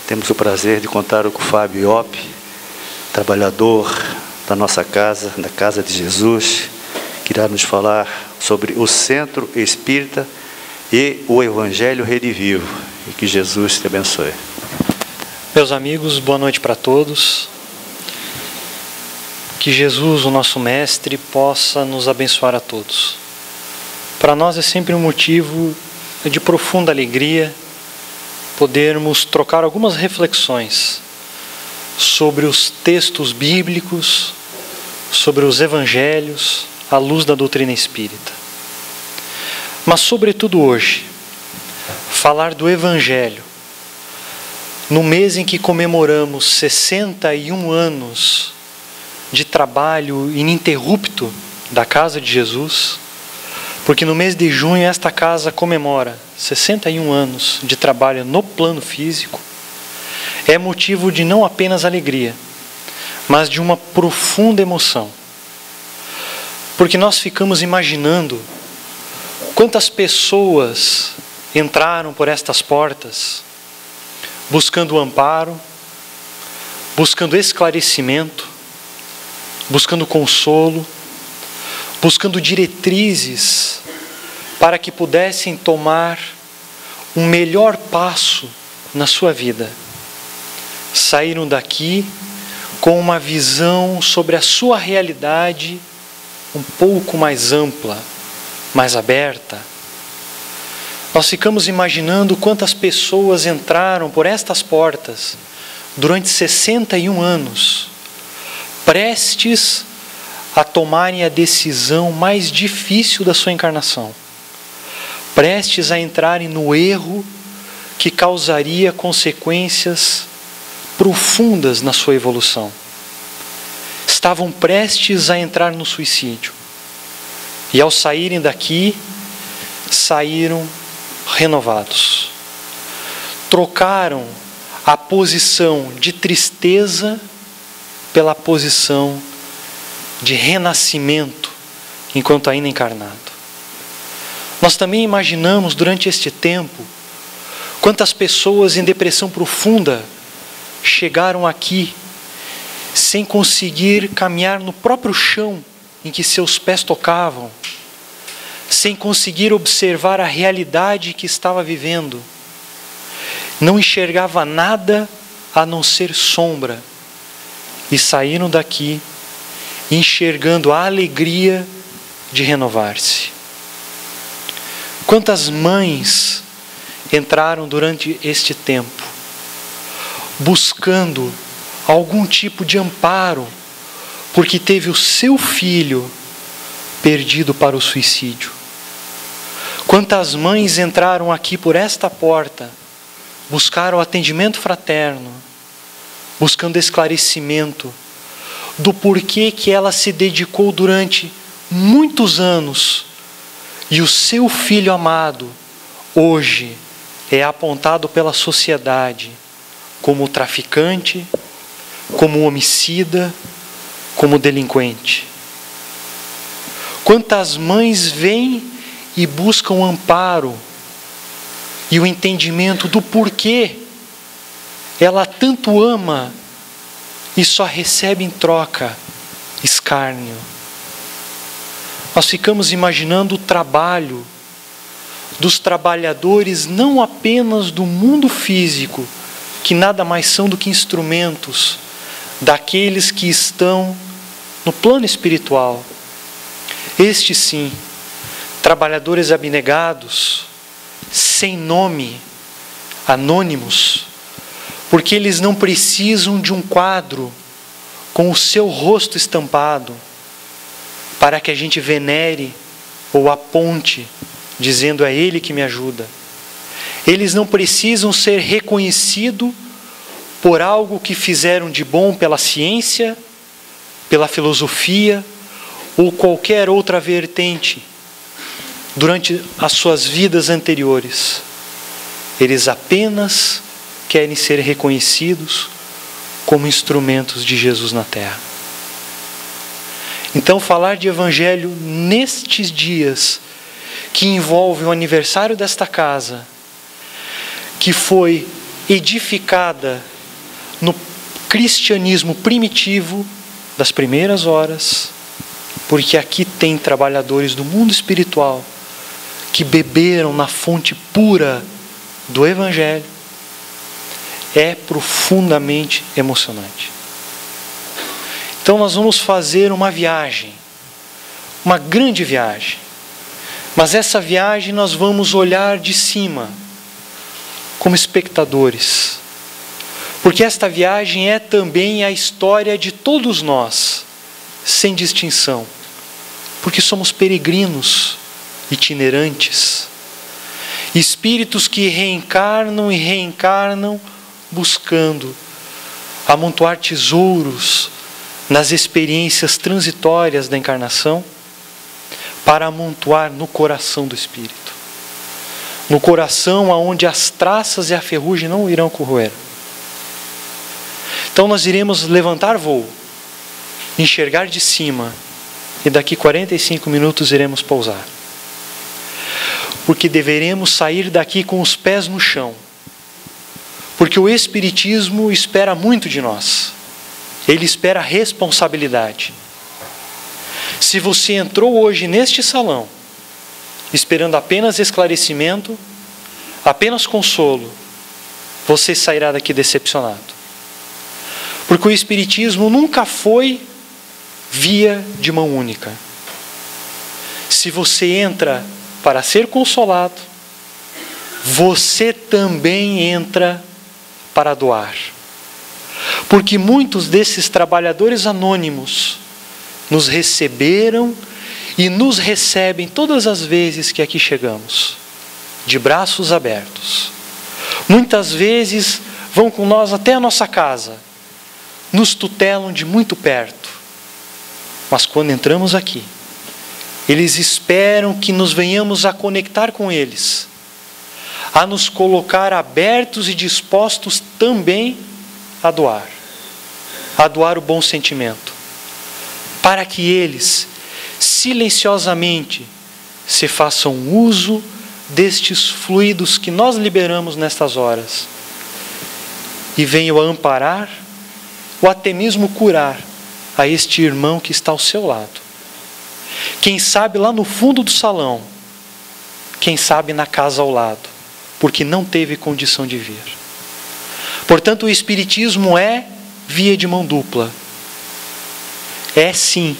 Temos o prazer de contar com o Fábio Iop, trabalhador da nossa casa, da Casa de Jesus, que irá nos falar sobre o Centro Espírita e o Evangelho Redivivo. E que Jesus te abençoe. Meus amigos, boa noite para todos. Que Jesus, o nosso Mestre, possa nos abençoar a todos. Para nós é sempre um motivo de profunda alegria podermos trocar algumas reflexões sobre os textos bíblicos, sobre os evangelhos, à luz da doutrina espírita. Mas, sobretudo hoje, falar do Evangelho, no mês em que comemoramos 61 anos de trabalho ininterrupto da Casa de Jesus, porque no mês de junho esta casa comemora 61 anos de trabalho no plano físico, é motivo de não apenas alegria, mas de uma profunda emoção. Porque nós ficamos imaginando quantas pessoas entraram por estas portas buscando amparo, buscando esclarecimento, buscando consolo, buscando diretrizes para que pudessem tomar um melhor passo na sua vida. Saíram daqui com uma visão sobre a sua realidade um pouco mais ampla, mais aberta. Nós ficamos imaginando quantas pessoas entraram por estas portas durante 61 anos, prestes a tomarem a decisão mais difícil da sua encarnação, prestes a entrarem no erro que causaria consequências profundas na sua evolução. Estavam prestes a entrar no suicídio. E ao saírem daqui, saíram renovados. Trocaram a posição de tristeza pela posição de renascimento enquanto ainda encarnado. Nós também imaginamos durante este tempo quantas pessoas em depressão profunda chegaram aqui sem conseguir caminhar no próprio chão em que seus pés tocavam, sem conseguir observar a realidade que estava vivendo. Não enxergava nada a não ser sombra. E saíram daqui enxergando a alegria de renovar-se. Quantas mães entraram durante este tempo buscando algum tipo de amparo, porque teve o seu filho perdido para o suicídio. Quantas mães entraram aqui por esta porta, buscaram atendimento fraterno, buscando esclarecimento do porquê que ela se dedicou durante muitos anos e o seu filho amado hoje é apontado pela sociedade como traficante, como homicida, como delinquente. Quantas mães vêm e buscam amparo e o entendimento do porquê ela tanto ama e só recebe em troca escárnio. Nós ficamos imaginando o trabalho dos trabalhadores não apenas do mundo físico, que nada mais são do que instrumentos daqueles que estão no plano espiritual. Estes sim, trabalhadores abnegados, sem nome, anônimos, porque eles não precisam de um quadro com o seu rosto estampado para que a gente venere ou aponte, dizendo é Ele que me ajuda. Eles não precisam ser reconhecidos por algo que fizeram de bom pela ciência, pela filosofia ou qualquer outra vertente durante as suas vidas anteriores. Eles apenas querem ser reconhecidos como instrumentos de Jesus na terra. Então, falar de Evangelho nestes dias, que envolve o aniversário desta casa, que foi edificada no cristianismo primitivo das primeiras horas, porque aqui tem trabalhadores do mundo espiritual que beberam na fonte pura do Evangelho, é profundamente emocionante. Então nós vamos fazer uma viagem, uma grande viagem, mas essa viagem nós vamos olhar de cima, como espectadores, porque esta viagem é também a história de todos nós, sem distinção, porque somos peregrinos, itinerantes, espíritos que reencarnam e reencarnam, buscando amontoar tesouros nas experiências transitórias da encarnação, para amontoar no coração do espírito, no coração aonde as traças e a ferrugem não irão corroer. Então nós iremos levantar voo, enxergar de cima, e daqui 45 minutos iremos pousar. Porque deveremos sair daqui com os pés no chão. Porque o Espiritismo espera muito de nós. Ele espera responsabilidade. Se você entrou hoje neste salão, esperando apenas esclarecimento, apenas consolo, você sairá daqui decepcionado. Porque o Espiritismo nunca foi via de mão única. Se você entra para ser consolado, você também entra para doar. Porque muitos desses trabalhadores anônimos nos receberam e nos recebem todas as vezes que aqui chegamos, de braços abertos. Muitas vezes vão com nós até a nossa casa, nos tutelam de muito perto. Mas quando entramos aqui, eles esperam que nos venhamos a conectar com eles, a nos colocar abertos e dispostos também a doar o bom sentimento, para que eles, silenciosamente, se façam uso destes fluidos que nós liberamos nestas horas, e venham a amparar, ou até mesmo curar, a este irmão que está ao seu lado. Quem sabe lá no fundo do salão, quem sabe na casa ao lado, porque não teve condição de vir. Portanto, o Espiritismo é via de mão dupla. É sim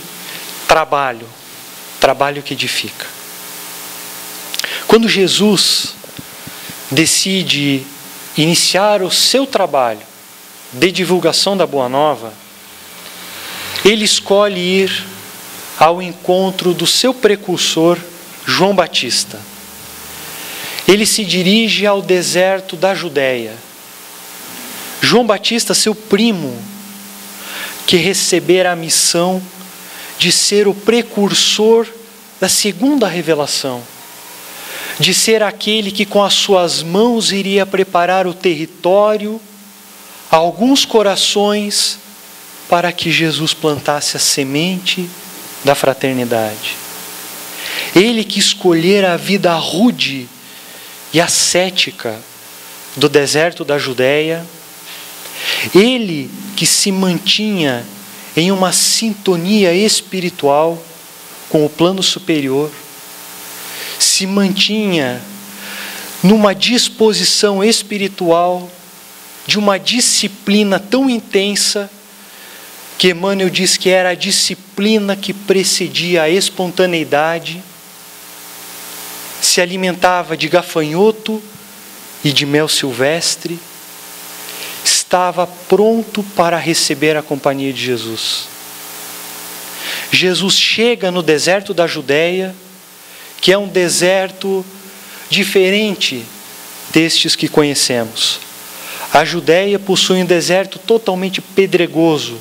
trabalho que edifica. Quando Jesus decide iniciar o seu trabalho de divulgação da Boa Nova, ele escolhe ir ao encontro do seu precursor, João Batista. Ele se dirige ao deserto da Judéia. João Batista, seu primo, que recebera a missão de ser o precursor da segunda revelação, de ser aquele que com as suas mãos iria preparar o território, alguns corações, para que Jesus plantasse a semente da fraternidade. Ele que escolhera a vida rude e ascética do deserto da Judéia, ele que se mantinha em uma sintonia espiritual com o plano superior, se mantinha numa disposição espiritual de uma disciplina tão intensa que Emmanuel diz que era a disciplina que precedia a espontaneidade, se alimentava de gafanhoto e de mel silvestre, estava pronto para receber a companhia de Jesus. Jesus chega no deserto da Judéia, que é um deserto diferente destes que conhecemos. A Judéia possui um deserto totalmente pedregoso,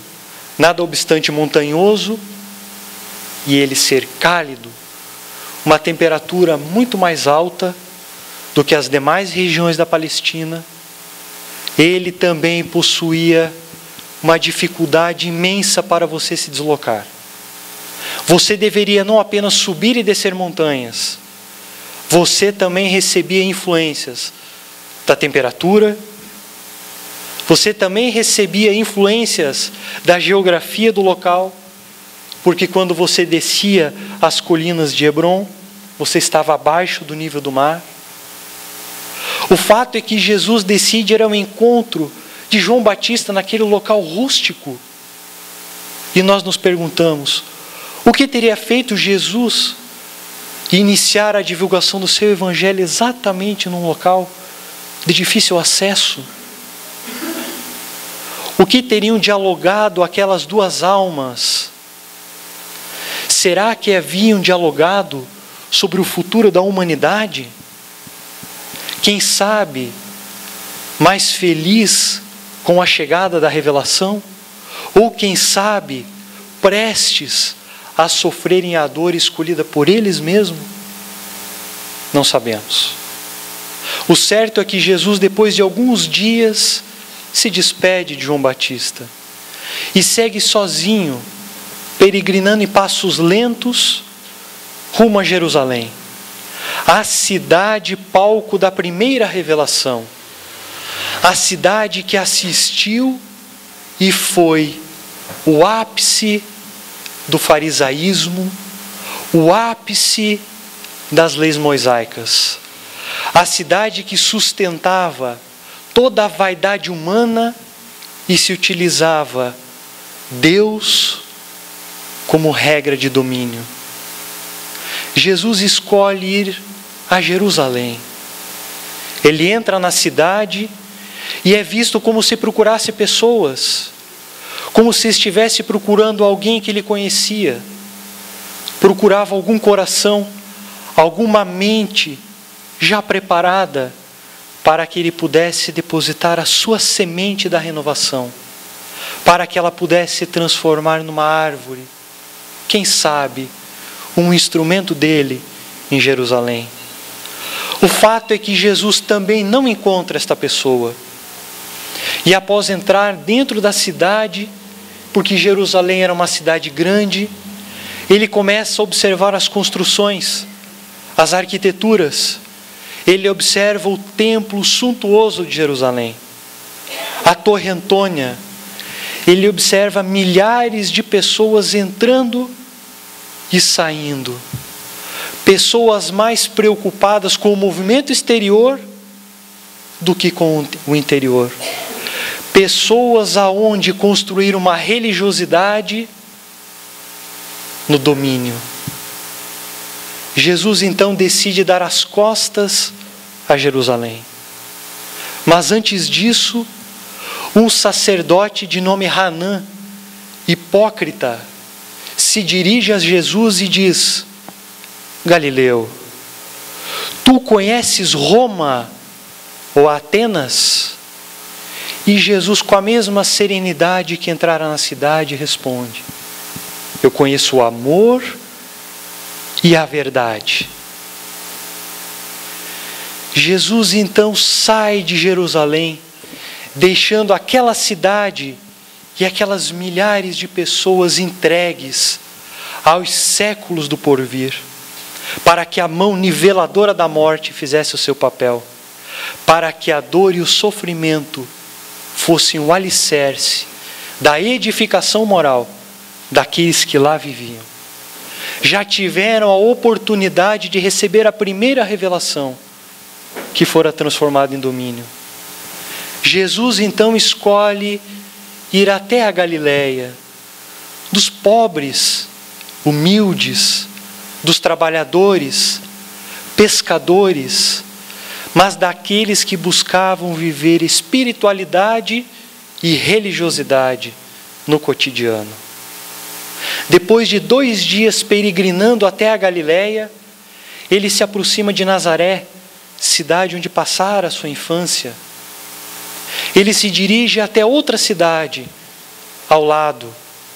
nada obstante montanhoso, e ele ser cálido, uma temperatura muito mais alta do que as demais regiões da Palestina. Ele também possuía uma dificuldade imensa para você se deslocar. Você deveria não apenas subir e descer montanhas, você também recebia influências da temperatura, Você também recebia influências da geografia do local, porque quando você descia as colinas de Hebrom, você estava abaixo do nível do mar. O fato é que Jesus decide ir ao encontro de João Batista naquele local rústico. E nós nos perguntamos, o que teria feito Jesus iniciar a divulgação do seu evangelho exatamente num local de difícil acesso? O que teriam dialogado aquelas duas almas? Será que haviam dialogado sobre o futuro da humanidade? Quem sabe, mais feliz com a chegada da revelação? Ou quem sabe, prestes a sofrerem a dor escolhida por eles mesmos? Não sabemos. O certo é que Jesus, depois de alguns dias, se despede de João Batista e segue sozinho, peregrinando em passos lentos, rumo a Jerusalém, a cidade palco da primeira revelação, a cidade que assistiu e foi o ápice do farisaísmo, o ápice das leis mosaicas, a cidade que sustentava toda a vaidade humana e se utilizava Deus como regra de domínio. Jesus escolhe ir a Jerusalém. Ele entra na cidade e é visto como se procurasse pessoas, como se estivesse procurando alguém que ele conhecia, procurava algum coração, alguma mente já preparada para que ele pudesse depositar a sua semente da renovação, para que ela pudesse se transformar numa árvore, quem sabe, um instrumento dele em Jerusalém. O fato é que Jesus também não encontra esta pessoa. E após entrar dentro da cidade, porque Jerusalém era uma cidade grande, ele começa a observar as construções, as arquiteturas. Ele observa o templo suntuoso de Jerusalém, a Torre Antônia. Ele observa milhares de pessoas entrando e saindo. Pessoas mais preocupadas com o movimento exterior do que com o interior. Pessoas aonde construir uma religiosidade no domínio. Jesus então decide dar as costas a Jerusalém. Mas antes disso, um sacerdote de nome Hanã, hipócrita, se dirige a Jesus e diz: Galileu, tu conheces Roma ou Atenas? E Jesus, com a mesma serenidade que entrara na cidade, responde: eu conheço o amor e a verdade. Jesus então sai de Jerusalém, deixando aquela cidade e aquelas milhares de pessoas entregues aos séculos do porvir, para que a mão niveladora da morte fizesse o seu papel, para que a dor e o sofrimento fossem o alicerce da edificação moral daqueles que lá viviam. Já tiveram a oportunidade de receber a primeira revelação, que fora transformada em domínio. Jesus então escolhe ir até a Galileia, dos pobres, humildes, dos trabalhadores, pescadores, mas daqueles que buscavam viver espiritualidade e religiosidade no cotidiano. Depois de 2 dias peregrinando até a Galileia, ele se aproxima de Nazaré, cidade onde passara a sua infância. Ele se dirige até outra cidade, ao lado,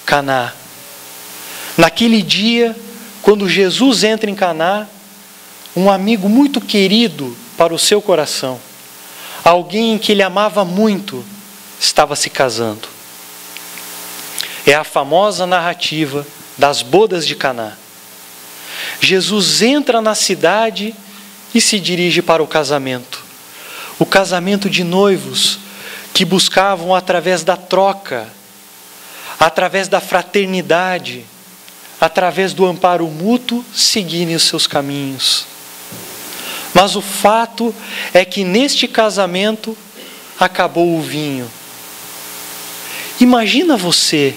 Caná. Naquele dia, quando Jesus entra em Caná, um amigo muito querido para o seu coração, alguém que ele amava muito, estava se casando. É a famosa narrativa das bodas de Caná. Jesus entra na cidade e se dirige para o casamento de noivos que buscavam através da troca, através da fraternidade, através do amparo mútuo, seguirem os seus caminhos. Mas o fato é que neste casamento acabou o vinho. Imagina você,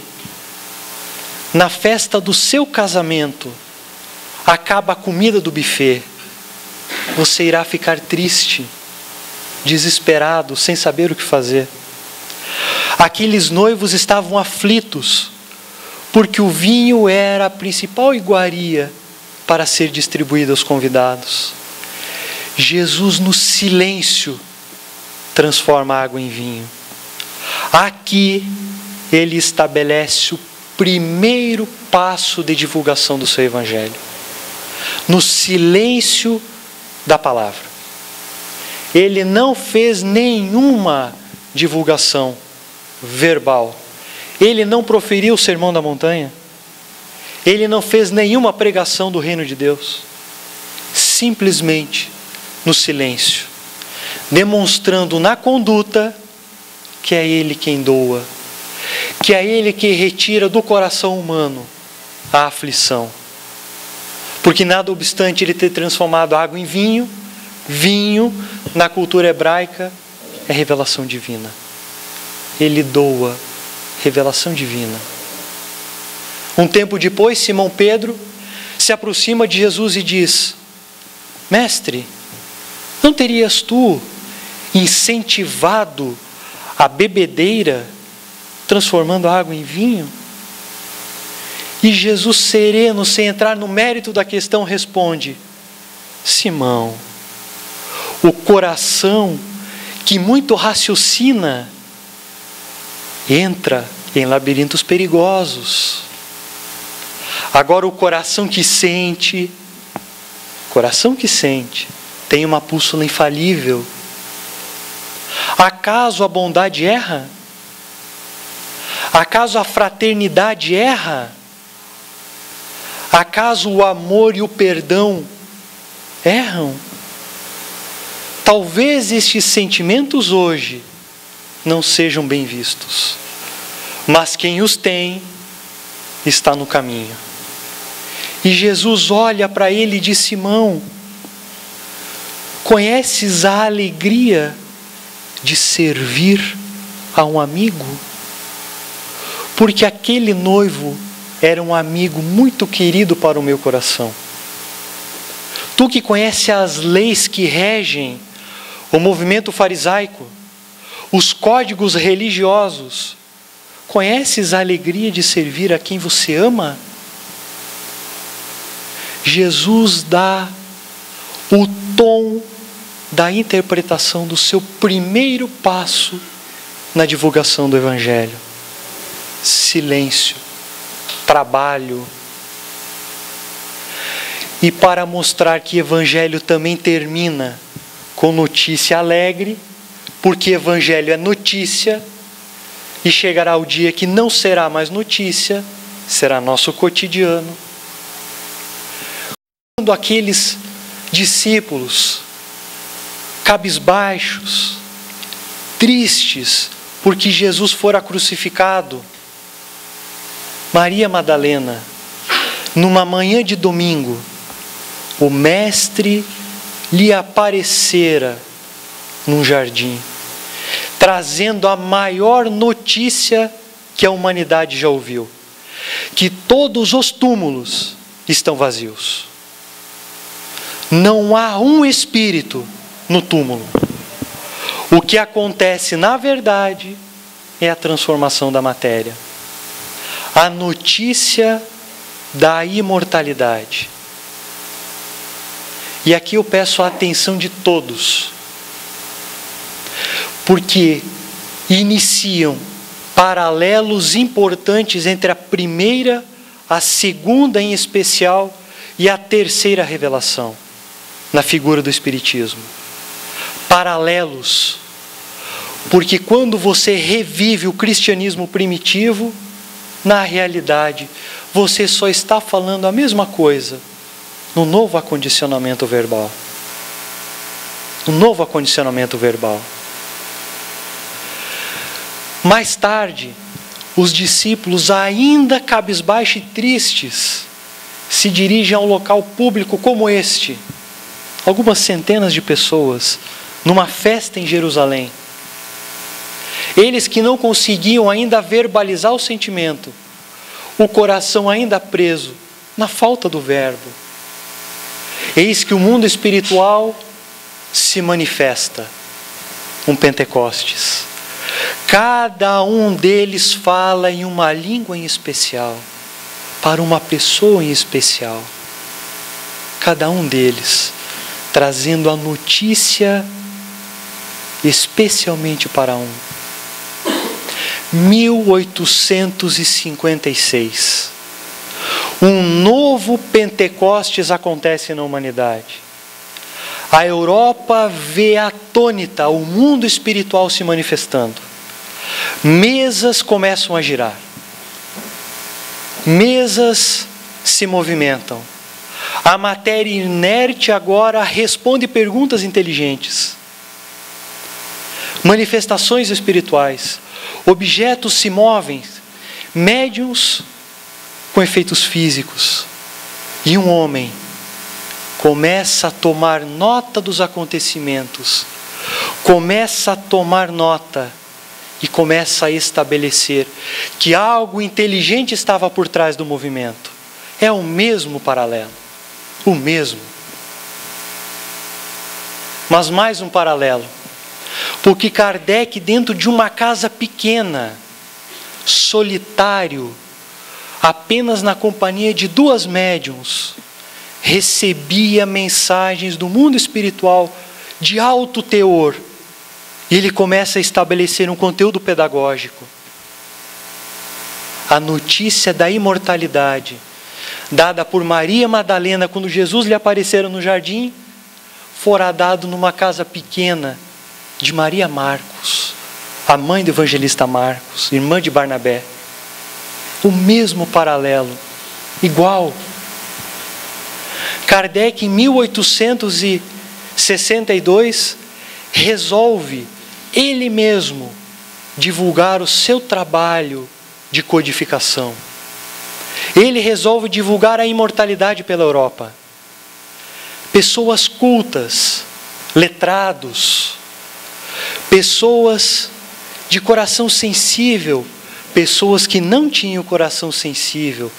na festa do seu casamento, acaba a comida do buffet. Você irá ficar triste, desesperado, sem saber o que fazer. Aqueles noivos estavam aflitos, porque o vinho era a principal iguaria para ser distribuído aos convidados. Jesus, no silêncio, transforma a água em vinho. Aqui, ele estabelece o primeiro passo de divulgação do seu evangelho. No silêncio da palavra. Ele não fez nenhuma divulgação verbal. Ele não proferiu o sermão da montanha. Ele não fez nenhuma pregação do reino de Deus. Simplesmente no silêncio, demonstrando na conduta que é Ele quem doa, que é Ele que retira do coração humano a aflição. Porque nada obstante Ele ter transformado água em vinho, vinho na cultura hebraica é revelação divina. Ele doa revelação divina. Um tempo depois, Simão Pedro se aproxima de Jesus e diz: Mestre, não terias tu incentivado a bebedeira, transformando a água em vinho? E Jesus, sereno, sem entrar no mérito da questão, responde: Simão, o coração que muito raciocina entra em labirintos perigosos. Agora o coração que sente, tem uma bússola infalível. Acaso a bondade erra? Acaso a fraternidade erra? Acaso o amor e o perdão erram? Talvez estes sentimentos hoje não sejam bem vistos, mas quem os tem está no caminho. E Jesus olha para ele e diz: Simão, conheces a alegria de servir a um amigo? Porque aquele noivo era um amigo muito querido para o meu coração. Tu que conhece as leis que regem o movimento farisaico, os códigos religiosos, conheces a alegria de servir a quem você ama? Jesus dá o tom da interpretação do seu primeiro passo na divulgação do Evangelho. Silêncio, trabalho. E para mostrar que Evangelho também termina com notícia alegre, porque Evangelho é notícia, e chegará o dia que não será mais notícia, será nosso cotidiano. Quando aqueles discípulos cabisbaixos, tristes, porque Jesus fora crucificado, Maria Madalena, numa manhã de domingo, o Mestre lhe aparecera num jardim, trazendo a maior notícia que a humanidade já ouviu: que todos os túmulos estão vazios. Não há um espírito no túmulo. O que acontece, na verdade, é a transformação da matéria. A notícia da imortalidade. E aqui eu peço a atenção de todos, porque iniciam paralelos importantes entre a primeira, a segunda em especial, e a terceira revelação, na figura do Espiritismo. Paralelos, porque quando você revive o cristianismo primitivo, na realidade, você só está falando a mesma coisa no novo acondicionamento verbal. No novo acondicionamento verbal. Mais tarde, os discípulos, ainda cabisbaixos e tristes, se dirigem a um local público como este, algumas centenas de pessoas, numa festa em Jerusalém. Eles que não conseguiam ainda verbalizar o sentimento, o coração ainda preso na falta do verbo. Eis que o mundo espiritual se manifesta, um Pentecostes. Cada um deles fala em uma língua em especial, para uma pessoa em especial. Cada um deles trazendo a notícia especialmente para um. 1856. Um novo Pentecostes acontece na humanidade. A Europa vê atônita o mundo espiritual se manifestando. Mesas começam a girar. Mesas se movimentam. A matéria inerte agora responde perguntas inteligentes. Manifestações espirituais. Objetos se movem. Médiuns com efeitos físicos. E um homem começa a tomar nota dos acontecimentos. Começa a tomar nota. E começa a estabelecer que algo inteligente estava por trás do movimento. É o mesmo paralelo. O mesmo. Mas mais um paralelo. Porque Kardec, dentro de uma casa pequena, solitário, apenas na companhia de 2 médiuns, recebia mensagens do mundo espiritual de alto teor. E ele começa a estabelecer um conteúdo pedagógico. A notícia da imortalidade, dada por Maria Madalena quando Jesus lhe aparecera no jardim, fora dado numa casa pequena de Maria Marcos, a mãe do evangelista Marcos, irmã de Barnabé. O mesmo paralelo, igual. Kardec, em 1862, resolve ele mesmo divulgar o seu trabalho de codificação. Ele resolve divulgar a imortalidade pela Europa. Pessoas cultas, letrados, pessoas de coração sensível, pessoas que não tinham coração sensível,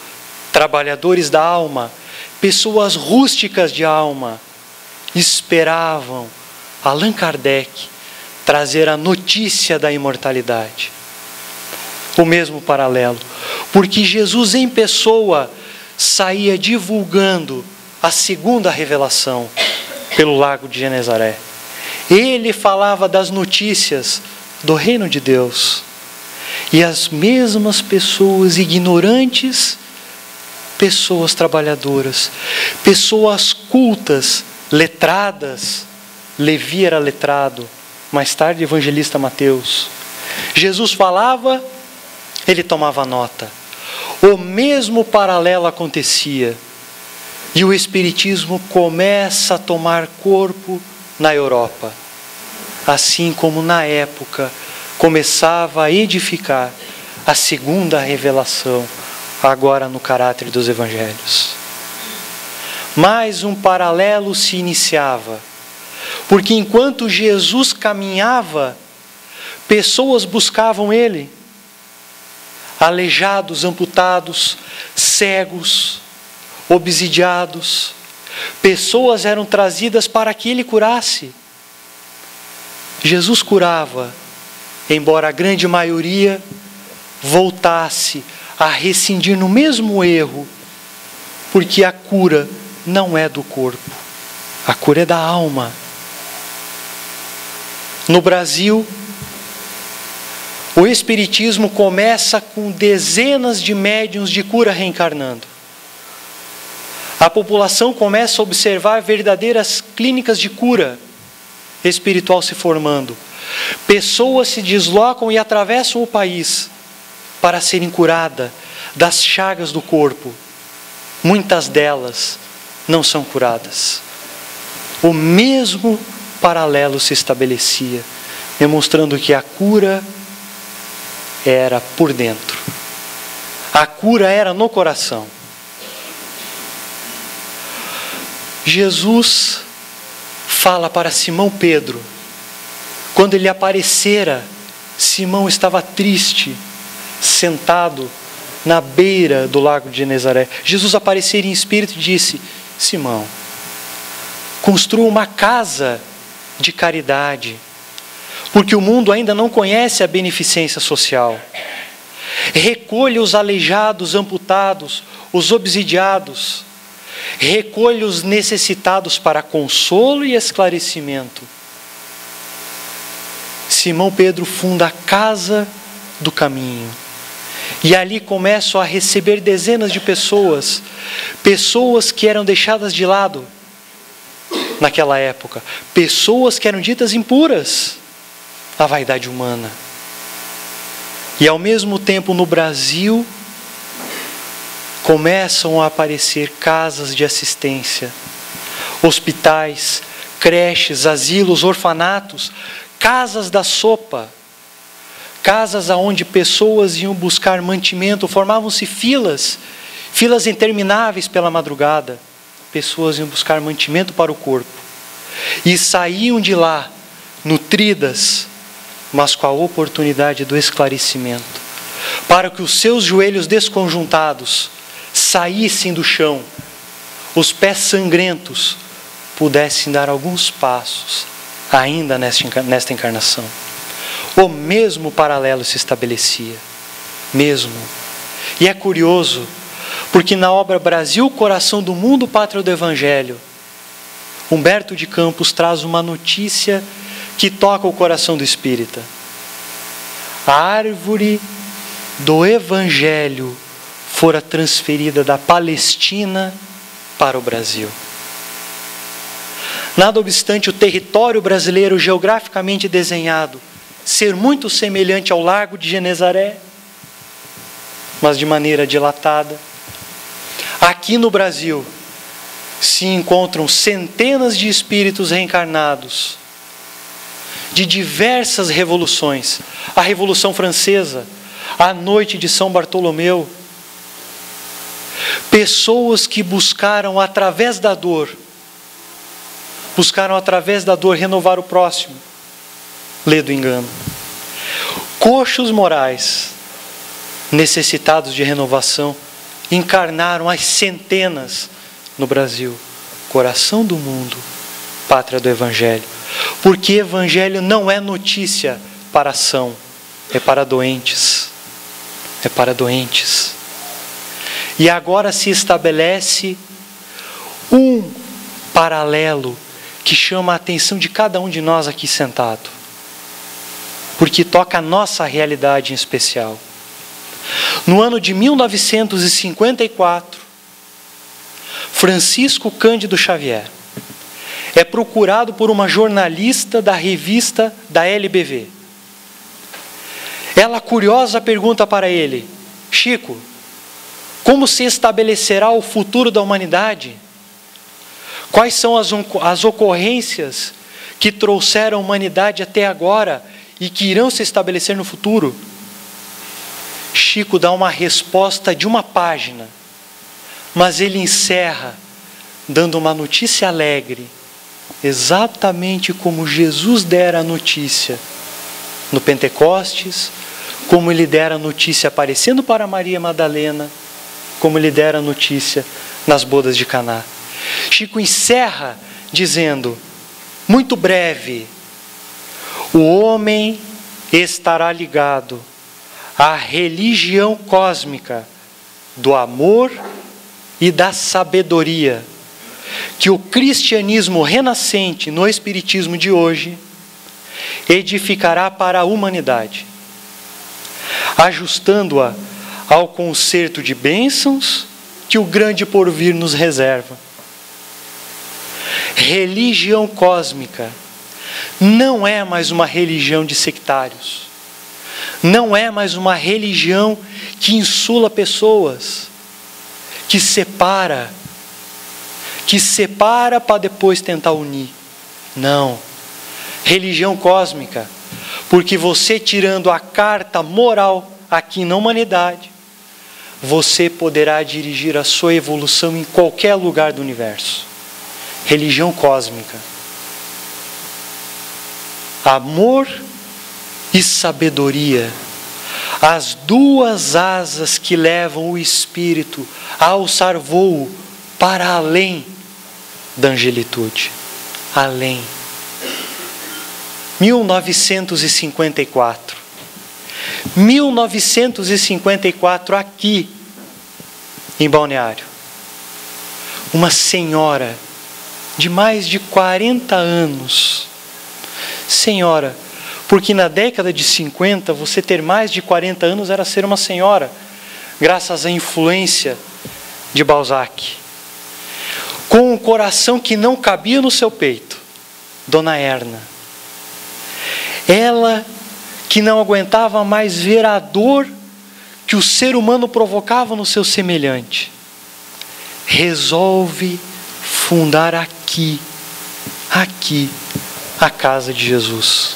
trabalhadores da alma, pessoas rústicas de alma, esperavam Allan Kardec trazer a notícia da imortalidade. O mesmo paralelo, porque Jesus em pessoa saía divulgando a segunda revelação pelo lago de Genezaré. Ele falava das notícias do reino de Deus. E as mesmas pessoas ignorantes, pessoas trabalhadoras, pessoas cultas, letradas, Levi era letrado, mais tarde evangelista Mateus. Jesus falava, ele tomava nota. O mesmo paralelo acontecia. E o Espiritismo começa a tomar corpo na Europa. Assim como na época começava a edificar a segunda revelação, agora no caráter dos evangelhos. Mais um paralelo se iniciava. Porque enquanto Jesus caminhava, pessoas buscavam Ele. Aleijados, amputados, cegos, obsidiados. Pessoas eram trazidas para que Ele curasse. Jesus curava, embora a grande maioria voltasse a rescindir no mesmo erro, porque a cura não é do corpo, a cura é da alma. No Brasil, o Espiritismo começa com dezenas de médiuns de cura reencarnando. A população começa a observar verdadeiras clínicas de cura espiritual se formando. Pessoas se deslocam e atravessam o país para serem curadas das chagas do corpo. Muitas delas não são curadas. O mesmo paralelo se estabelecia, demonstrando que a cura era por dentro. A cura era no coração. Jesus fala para Simão Pedro. Quando ele aparecera, Simão estava triste, sentado na beira do lago de Genezaré. Jesus aparecera em espírito e disse: Simão, construa uma casa de caridade, porque o mundo ainda não conhece a beneficência social. Recolha os aleijados, amputados, os obsidiados. Recolha os necessitados para consolo e esclarecimento. Simão Pedro funda a Casa do Caminho. E ali começam a receber dezenas de pessoas. Pessoas que eram deixadas de lado naquela época. Pessoas que eram ditas impuras à vaidade humana. E ao mesmo tempo no Brasil começam a aparecer casas de assistência, hospitais, creches, asilos, orfanatos, casas da sopa, casas aonde pessoas iam buscar mantimento, formavam-se filas intermináveis pela madrugada. Pessoas iam buscar mantimento para o corpo e saíam de lá nutridas, mas com a oportunidade do esclarecimento, para que os seus joelhos desconjuntados saíssem do chão, os pés sangrentos pudessem dar alguns passos ainda nesta encarnação. O mesmo paralelo se estabelecia, mesmo. E é curioso, porque na obra Brasil, Coração do Mundo, Pátria do Evangelho, Humberto de Campos traz uma notícia que toca o coração do espírita. A árvore do Evangelho fora transferida da Palestina para o Brasil. Nada obstante o território brasileiro geograficamente desenhado ser muito semelhante ao Lago de Genezaré, mas de maneira dilatada, aqui no Brasil se encontram centenas de espíritos reencarnados de diversas revoluções. A Revolução Francesa, a Noite de São Bartolomeu. Pessoas que buscaram através da dor renovar o próximo. Lê do engano. Coxos morais, necessitados de renovação, encarnaram as centenas no Brasil. Coração do Mundo, Pátria do Evangelho. Porque Evangelho não é notícia para ação, é para doentes. É para doentes. E agora se estabelece um paralelo que chama a atenção de cada um de nós aqui sentado, porque toca a nossa realidade em especial. No ano de 1954, Francisco Cândido Xavier é procurado por uma jornalista da revista da LBV. Ela, curiosa, pergunta para ele: Chico, como se estabelecerá o futuro da humanidade? Quais são as ocorrências que trouxeram a humanidade até agora e que irão se estabelecer no futuro? Chico dá uma resposta de uma página, mas ele encerra dando uma notícia alegre, exatamente como Jesus dera a notícia no Pentecostes, como ele dera a notícia aparecendo para Maria Madalena, como ele dera a notícia nas bodas de Caná. Chico encerra dizendo, muito breve: o homem estará ligado à religião cósmica do amor e da sabedoria, que o cristianismo renascente no espiritismo de hoje edificará para a humanidade, ajustando-a ao concerto de bênçãos que o grande porvir nos reserva. Religião cósmica não é mais uma religião de sectários, não é mais uma religião que insula pessoas, que separa para depois tentar unir. Não. Religião cósmica, porque você tirando a carta moral aqui na humanidade, você poderá dirigir a sua evolução em qualquer lugar do universo. Religião cósmica. Amor e sabedoria. As duas asas que levam o espírito a alçar voo para além da angelitude. Além. 1954. 1954, aqui em Balneário. Uma senhora de mais de 40 anos. Senhora, porque na década de 50, você ter mais de 40 anos era ser uma senhora, graças à influência de Balzac. Com um coração que não cabia no seu peito, Dona Erna. Ela que não aguentava mais ver a dor que o ser humano provocava no seu semelhante, resolve fundar aqui, a casa de Jesus.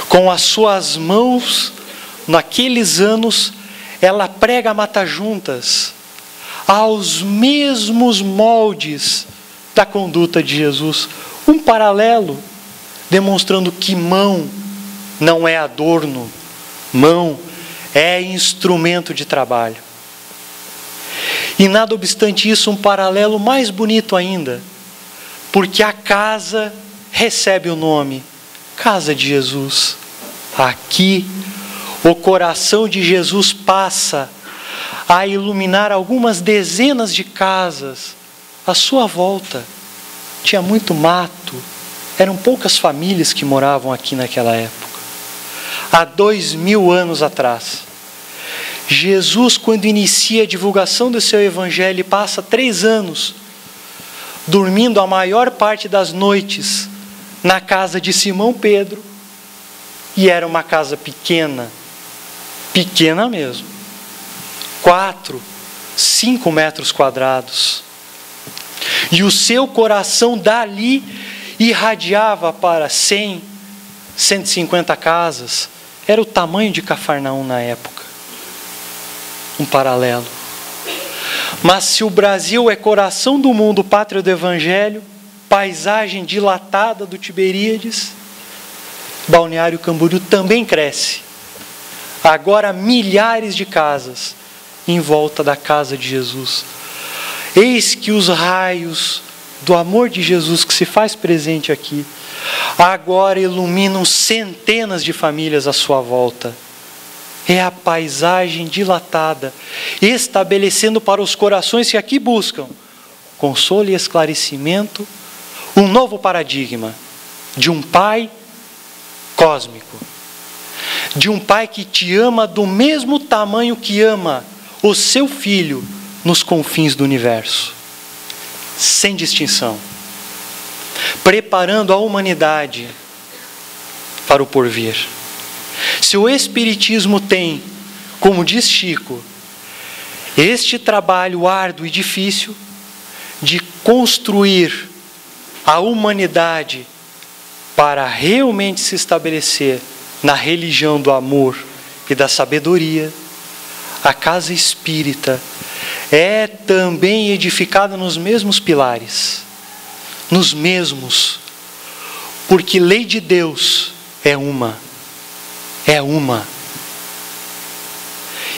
Com as suas mãos, naqueles anos, ela prega mata-juntas aos mesmos moldes da conduta de Jesus. Um paralelo, demonstrando que mão não é adorno, mão é instrumento de trabalho. E nada obstante isso, um paralelo mais bonito ainda, porque a casa recebe o nome Casa de Jesus. Aqui, o coração de Jesus passa a iluminar algumas dezenas de casas à sua volta. Tinha muito mato, eram poucas famílias que moravam aqui naquela época. Há 2000 anos atrás, Jesus, quando inicia a divulgação do seu evangelho, passa 3 anos dormindo a maior parte das noites na casa de Simão Pedro, e era uma casa pequena, pequena mesmo, 4, 5 metros quadrados, e o seu coração dali irradiava para 100, 150 casas, era o tamanho de Cafarnaum na época. Um paralelo. Mas se o Brasil é coração do mundo, pátria do Evangelho, paisagem dilatada do Tiberíades, Balneário Camboriú também cresce. Agora milhares de casas em volta da casa de Jesus. Eis que os raios do amor de Jesus que se faz presente aqui, agora iluminam centenas de famílias à sua volta. É a paisagem dilatada, estabelecendo para os corações que aqui buscam consolo e esclarecimento, um novo paradigma de um Pai cósmico, de um Pai que te ama do mesmo tamanho que ama o seu Filho nos confins do universo, sem distinção, preparando a humanidade para o porvir. Se o Espiritismo tem, como diz Chico, este trabalho árduo e difícil de construir a humanidade para realmente se estabelecer na religião do amor e da sabedoria, a casa espírita é também edificada nos mesmos pilares, nos mesmos, porque lei de Deus é uma. É uma.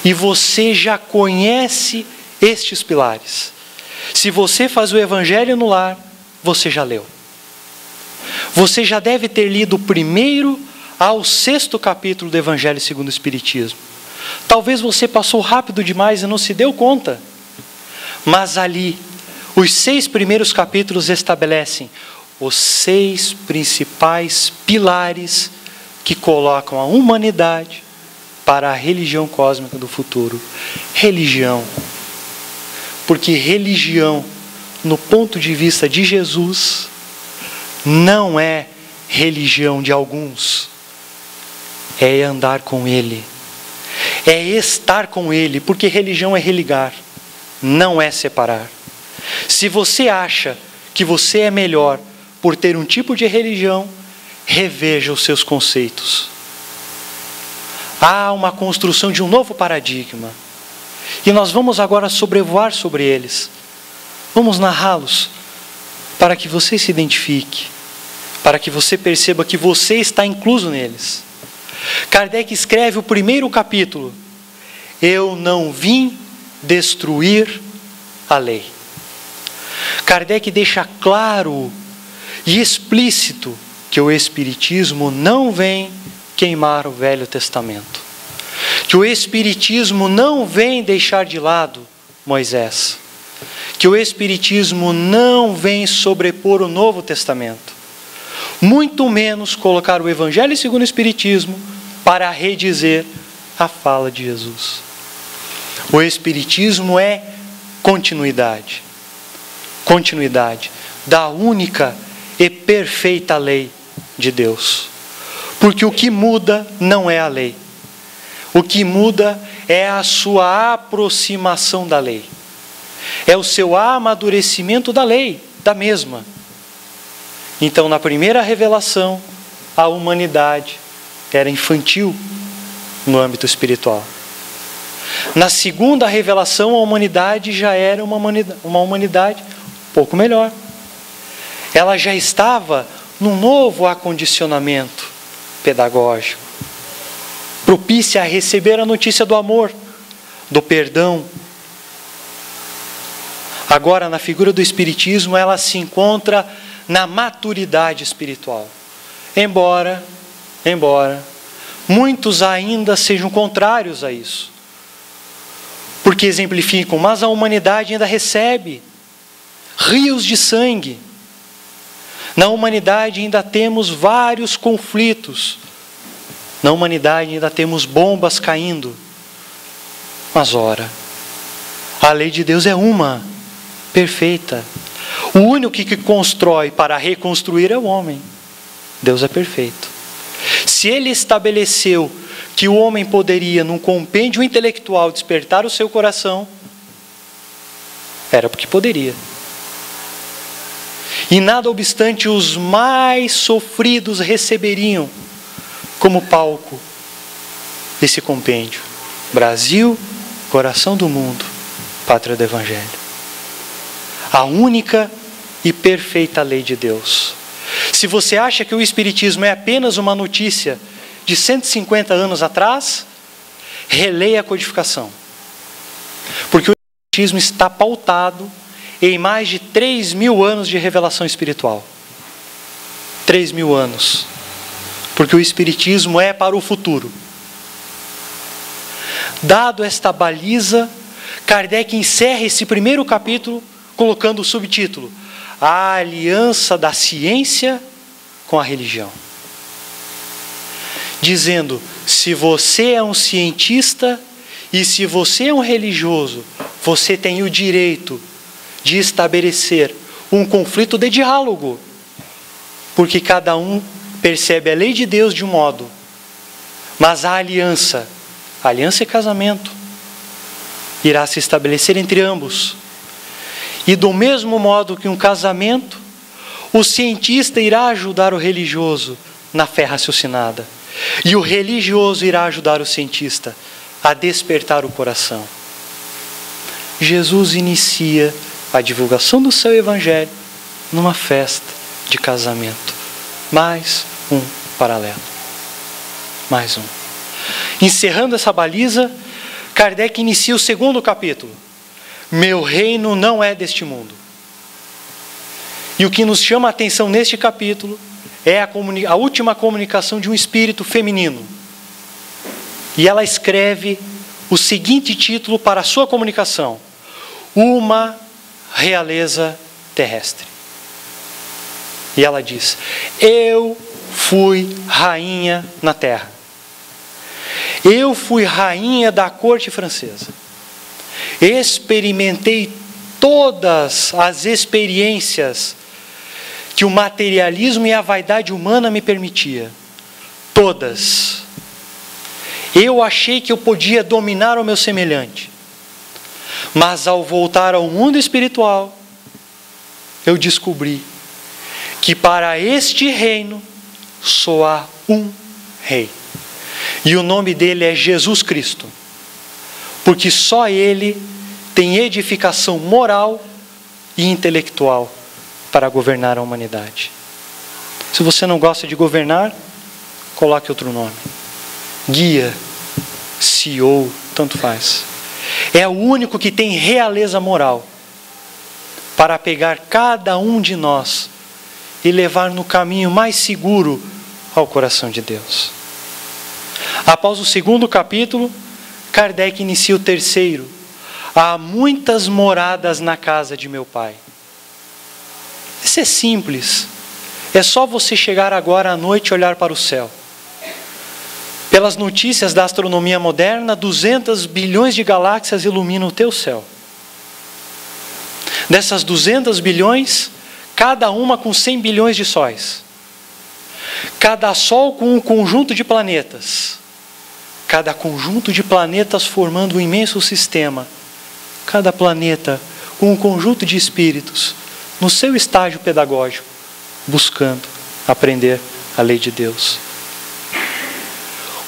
E você já conhece estes pilares. Se você faz o Evangelho no lar, você já leu. Você já deve ter lido o 1º ao 6º capítulo do Evangelho segundo o Espiritismo. Talvez você passou rápido demais e não se deu conta. Mas ali, os 6 primeiros capítulos estabelecem os 6 principais pilares que colocam a humanidade para a religião cósmica do futuro. Religião. Porque religião, no ponto de vista de Jesus, não é religião de alguns. É andar com Ele. É estar com Ele, porque religião é religar, não é separar. Se você acha que você é melhor por ter um tipo de religião, reveja os seus conceitos. Há uma construção de um novo paradigma. E nós vamos agora sobrevoar sobre eles. Vamos narrá-los para que você se identifique, para que você perceba que você está incluso neles. Kardec escreve o primeiro capítulo: Eu não vim destruir a lei. Kardec deixa claro e explícito que o Espiritismo não vem queimar o Velho Testamento, que o Espiritismo não vem deixar de lado Moisés, que o Espiritismo não vem sobrepor o Novo Testamento, muito menos colocar o Evangelho segundo o Espiritismo para redizer a fala de Jesus. O Espiritismo é continuidade da única e perfeita lei de Deus. Porque o que muda não é a lei. O que muda é a sua aproximação da lei. É o seu amadurecimento da lei, da mesma. Então, na primeira revelação, a humanidade era infantil no âmbito espiritual. Na segunda revelação, a humanidade já era uma humanidade um pouco melhor. Ela já estava num novo acondicionamento pedagógico, propícia a receber a notícia do amor, do perdão. Agora, na figura do Espiritismo, ela se encontra na maturidade espiritual. Embora muitos ainda sejam contrários a isso, porque exemplificam, mas a humanidade ainda recebe rios de sangue. Na humanidade ainda temos vários conflitos. Na humanidade ainda temos bombas caindo. Mas ora, a lei de Deus é uma, perfeita. O único que constrói para reconstruir é o homem. Deus é perfeito. Se Ele estabeleceu que o homem poderia, num compêndio intelectual, despertar o seu coração, era porque poderia. E nada obstante, os mais sofridos receberiam como palco esse compêndio. Brasil, coração do mundo, pátria do Evangelho. A única e perfeita lei de Deus. Se você acha que o Espiritismo é apenas uma notícia de 150 anos atrás, releia a codificação. Porque o Espiritismo está pautado em mais de 3.000 anos de revelação espiritual. 3.000 anos. Porque o Espiritismo é para o futuro. Dado esta baliza, Kardec encerra esse primeiro capítulo colocando o subtítulo: A aliança da ciência com a religião. Dizendo, se você é um cientista e se você é um religioso, você tem o direito de estabelecer um conflito de diálogo, porque cada um percebe a lei de Deus de um modo, mas a aliança e casamento, irá se estabelecer entre ambos. E do mesmo modo que um casamento, o cientista irá ajudar o religioso na fé raciocinada, e o religioso irá ajudar o cientista a despertar o coração. Jesus inicia a divulgação do seu Evangelho numa festa de casamento. Mais um paralelo. Mais um. Encerrando essa baliza, Kardec inicia o segundo capítulo. Meu reino não é deste mundo. E o que nos chama a atenção neste capítulo é a última comunicação de um espírito feminino. E ela escreve o seguinte título para a sua comunicação: Uma realeza terrestre. E ela diz: eu fui rainha na terra. Eu fui rainha da corte francesa. Experimentei todas as experiências que o materialismo e a vaidade humana me permitia. Todas. Eu achei que eu podia dominar o meu semelhante. Mas ao voltar ao mundo espiritual, eu descobri que para este reino só há um rei. E o nome dele é Jesus Cristo. Porque só ele tem edificação moral e intelectual para governar a humanidade. Se você não gosta de governar, coloque outro nome. Guia, CEO, tanto faz. É o único que tem realeza moral para pegar cada um de nós e levar no caminho mais seguro ao coração de Deus. Após o segundo capítulo, Kardec inicia o terceiro. Há muitas moradas na casa de meu Pai. Isso é simples. É só você chegar agora à noite e olhar para o céu. Pelas notícias da astronomia moderna, 200 bilhões de galáxias iluminam o teu céu. Dessas 200 bilhões, cada uma com 100 bilhões de sóis. Cada sol com um conjunto de planetas. Cada conjunto de planetas formando um imenso sistema. Cada planeta com um conjunto de espíritos no seu estágio pedagógico, buscando aprender a lei de Deus.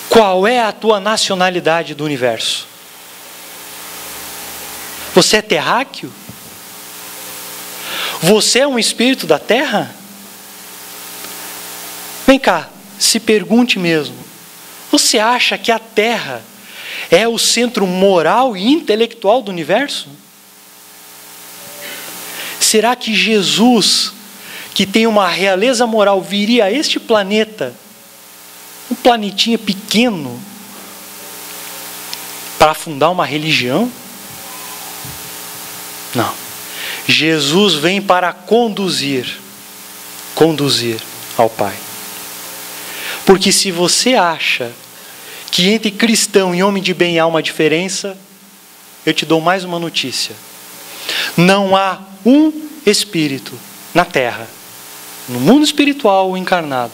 Qual é a tua nacionalidade do universo? Você é terráqueo? Você é um espírito da terra? Vem cá, se pergunte mesmo. Você acha que a terra é o centro moral e intelectual do universo? Será que Jesus, que tem uma realeza moral, viria a este planeta, um planetinha pequeno, para fundar uma religião? Não. Jesus vem para conduzir ao Pai. Porque se você acha que entre cristão e homem de bem há uma diferença, eu te dou mais uma notícia. Não há um espírito na terra, no mundo espiritual ou encarnado,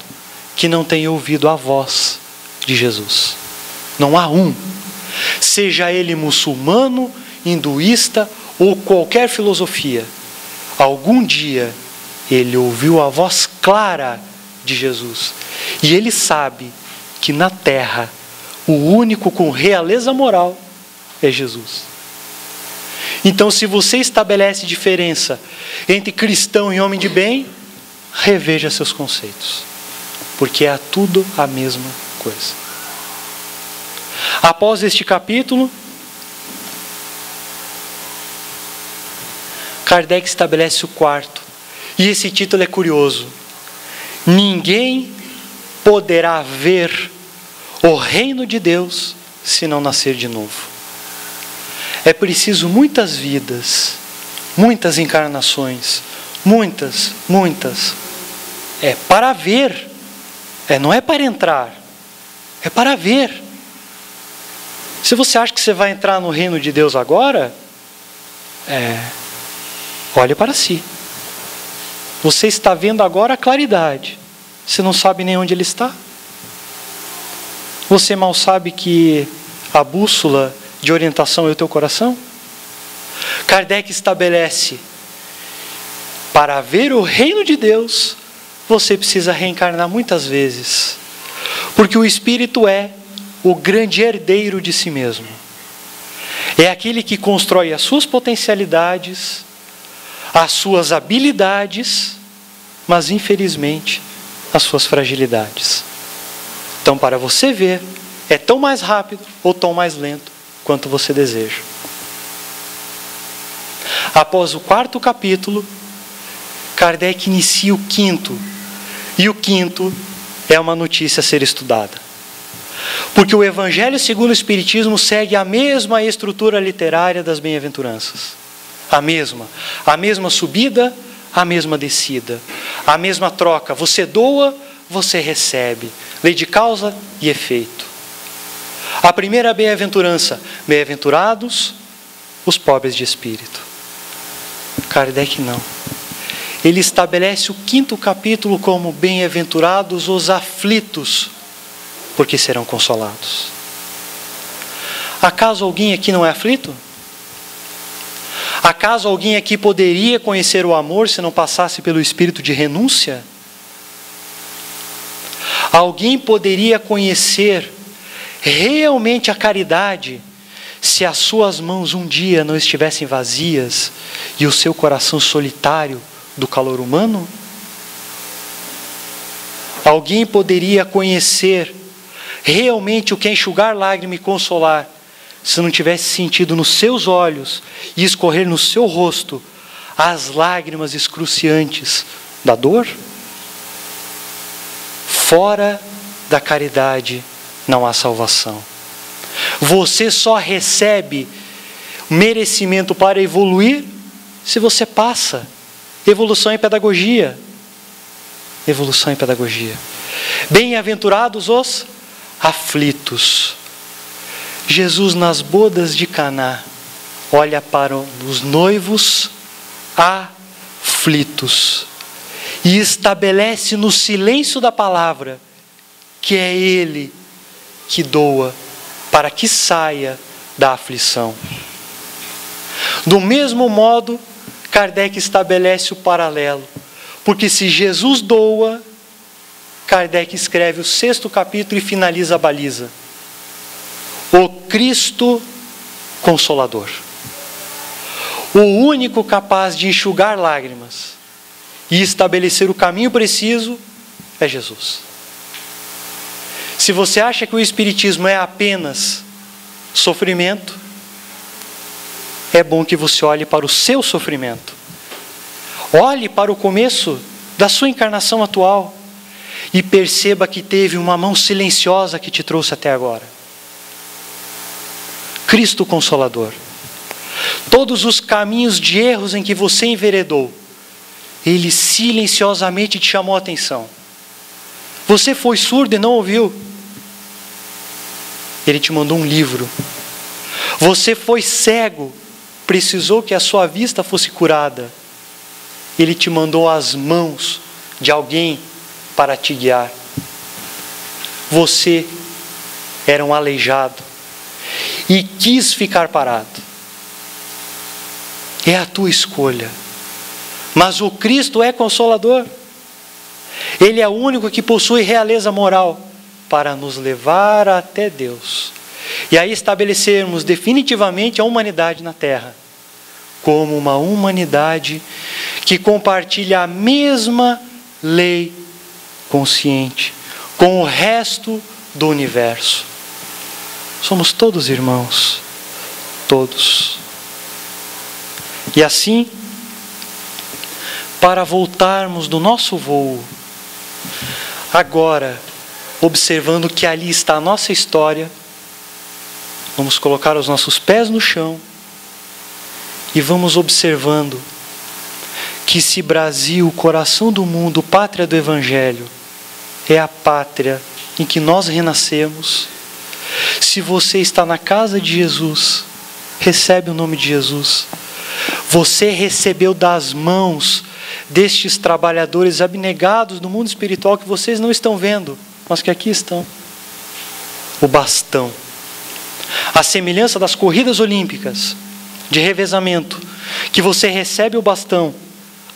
que não tenha ouvido a voz de Jesus. Não há um. Seja ele muçulmano, hinduísta ou qualquer filosofia, algum dia ele ouviu a voz clara de Jesus. E ele sabe que na terra o único com realeza moral é Jesus. Então, se você estabelece diferença entre cristão e homem de bem, reveja seus conceitos, porque é tudo a mesma coisa. Após este capítulo, Kardec estabelece o quarto, e esse título é curioso: ninguém poderá ver o reino de Deus se não nascer de novo. É preciso muitas vidas, muitas encarnações, muitas, é para ver, não é para entrar, é para ver. Se você acha que você vai entrar no reino de Deus agora, olhe para si. Você está vendo agora a claridade, você não sabe nem onde ele está. Você mal sabe que a bússola de orientação é o teu coração? Kardec estabelece: para ver o reino de Deus, você precisa reencarnar muitas vezes, porque o espírito é o grande herdeiro de si mesmo. É aquele que constrói as suas potencialidades, as suas habilidades, mas infelizmente as suas fragilidades. Então, para você ver, é tão mais rápido ou tão mais lento quanto você deseja. Após o quarto capítulo, Kardec inicia o quinto. E o quinto é uma notícia a ser estudada. Porque o Evangelho segundo o Espiritismo segue a mesma estrutura literária das bem-aventuranças. A mesma subida, a mesma descida, a mesma troca. Você doa, você recebe. Lei de causa e efeito. A primeira bem-aventurança: bem-aventurados os pobres de espírito. Kardec não. Ele estabelece o quinto capítulo como: bem-aventurados os aflitos, porque serão consolados. Acaso alguém aqui não é aflito? Acaso alguém aqui poderia conhecer o amor se não passasse pelo espírito de renúncia? Alguém poderia conhecer realmente a caridade se as suas mãos um dia não estivessem vazias e o seu coração solitário do calor humano? Alguém poderia conhecer realmente o que é enxugar lágrima e consolar, se não tivesse sentido nos seus olhos e escorrer no seu rosto as lágrimas excruciantes da dor? Fora da caridade não há salvação. Você só recebe merecimento para evoluir se você passa. Evolução em pedagogia. Evolução em pedagogia. Bem-aventurados os aflitos. Jesus, nas bodas de Caná, olha para os noivos aflitos e estabelece no silêncio da palavra que é Ele que doa para que saia da aflição. Do mesmo modo, Kardec estabelece o paralelo, porque se Jesus doa, Kardec escreve o 6º capítulo e finaliza a baliza. O Cristo Consolador. O único capaz de enxugar lágrimas e estabelecer o caminho preciso é Jesus. Se você acha que o Espiritismo é apenas sofrimento, é bom que você olhe para o seu sofrimento. Olhe para o começo da sua encarnação atual e perceba que teve uma mão silenciosa que te trouxe até agora. Cristo Consolador. Todos os caminhos de erros em que você enveredou, Ele silenciosamente te chamou a atenção. Você foi surdo e não ouviu. Ele te mandou um livro. Você foi cego, precisou que a sua vista fosse curada. Ele te mandou as mãos de alguém para te guiar. Você era um aleijado e quis ficar parado. É a tua escolha. Mas o Cristo é Consolador. Ele é o único que possui realeza moral para nos levar até Deus. E aí estabelecermos definitivamente a humanidade na Terra como uma humanidade que compartilha a mesma lei consciente com o resto do universo. Somos todos irmãos. Todos. E assim, para voltarmos do nosso voo, agora, observando que ali está a nossa história, vamos colocar os nossos pés no chão e vamos observando que se Brasil, coração do mundo, pátria do Evangelho, é a pátria em que nós renascemos. Se você está na casa de Jesus, recebe o nome de Jesus. Você recebeu das mãos destes trabalhadores abnegados do mundo espiritual que vocês não estão vendo, mas que aqui estão. O bastão. A semelhança das corridas olímpicas de revezamento, que você recebe o bastão,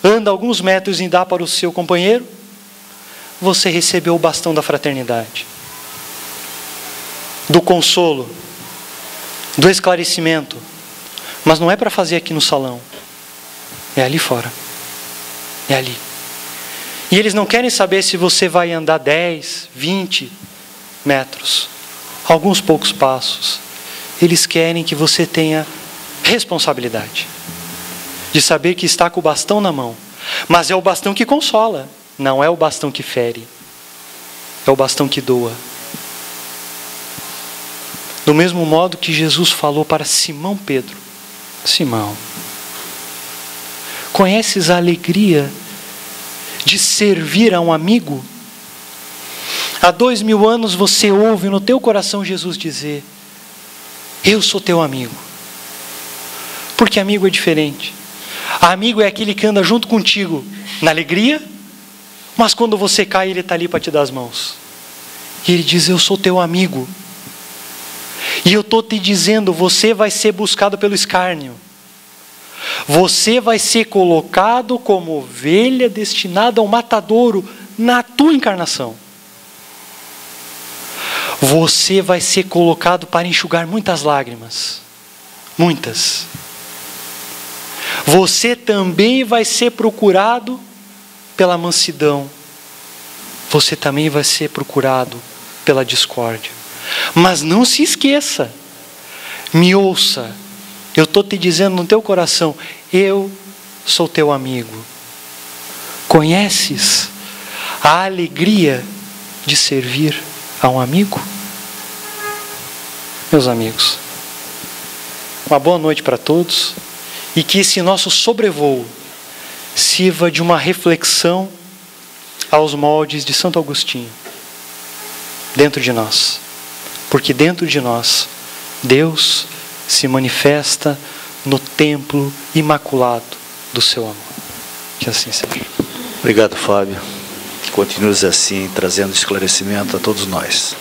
anda alguns metros e dá para o seu companheiro, você recebeu o bastão da fraternidade, do consolo, do esclarecimento, mas não é para fazer aqui no salão, é ali fora, é ali. E eles não querem saber se você vai andar 10, 20 metros, alguns poucos passos. Eles querem que você tenha responsabilidade de saber que está com o bastão na mão, mas é o bastão que consola, não é o bastão que fere, é o bastão que doa. Do mesmo modo que Jesus falou para Simão Pedro: Simão, conheces a alegria de servir a um amigo? Há 2000 anos você ouve no teu coração Jesus dizer: eu sou teu amigo. Porque amigo é diferente. Amigo é aquele que anda junto contigo na alegria, mas quando você cai, ele está ali para te dar as mãos. E ele diz: eu sou teu amigo. E eu estou te dizendo, você vai ser buscado pelo escárnio. Você vai ser colocado como ovelha destinada ao matadouro na tua encarnação. você vai ser colocado para enxugar muitas lágrimas. Muitas. Você também vai ser procurado pela mansidão. Você também vai ser procurado pela discórdia. Mas não se esqueça, me ouça, eu estou te dizendo no teu coração, eu sou teu amigo. Conheces a alegria de servir a um amigo? Meus amigos, uma boa noite para todos e que esse nosso sobrevoo sirva de uma reflexão aos moldes de Santo Agostinho dentro de nós, porque dentro de nós Deus se manifesta no templo imaculado do seu amor. Que assim seja. Obrigado, Fábio. Que continues assim, trazendo esclarecimento a todos nós.